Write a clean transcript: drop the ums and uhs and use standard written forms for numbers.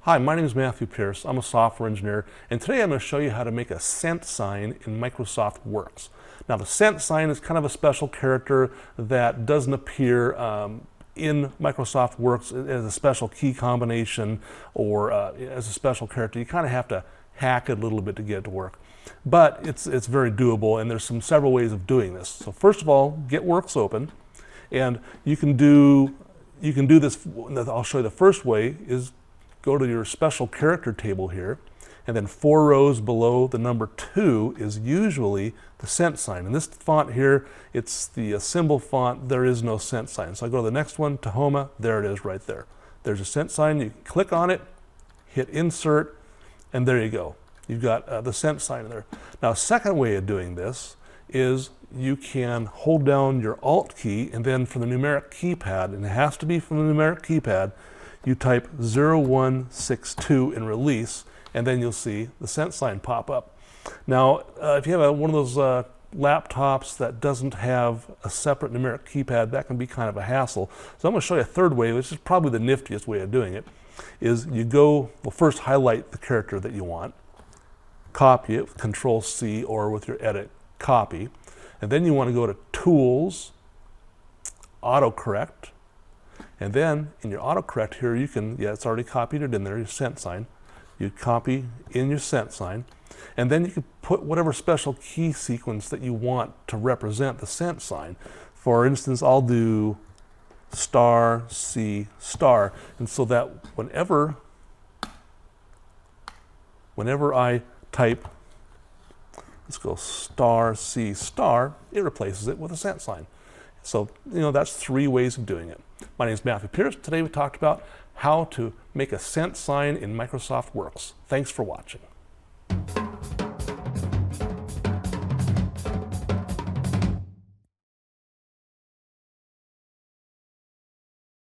Hi, my name is Matthew Pierce. I'm a software engineer, and today I'm going to show you how to make a cent sign in Microsoft Works. Now, the cent sign is kind of a special character that doesn't appear in Microsoft Works as a special key combination or as a special character. You kind of have to hack it a little bit to get it to work. But it's very doable, and there's several ways of doing this. So first of all, get Works open, and you can do this. I'll show you the first way is go to your special character table here, and then 4 rows below the number 2 is usually the cent sign. In this font here, it's the symbol font. There is no cent sign. So I go to the next one, Tahoma, there it is right there. There's a cent sign. You can click on it, hit insert, and there you go. You've got the cent sign there. Now, a second way of doing this is you can hold down your Alt key, and then from the numeric keypad, and it has to be from the numeric keypad, you type 0162 in release, and then you'll see the cent sign pop up. Now, if you have one of those laptops that doesn't have a separate numeric keypad, that can be kind of a hassle. So I'm going to show you a third way, which is probably the niftiest way of doing it, is you go, well, first highlight the character that you want, copy it with Control-C or with your edit, copy, and then you want to go to Tools, Autocorrect, and then in your autocorrect here, you can, it's already copied it in there, your cent sign. You copy in your cent sign, and then you can put whatever special key sequence that you want to represent the cent sign. For instance, I'll do star C star, and so that whenever I type, let's go star C star, it replaces it with a cent sign. So, that's 3 ways of doing it. My name is Matthew Pierce. Today we talked about how to make a cent sign in Microsoft Works. Thanks for watching.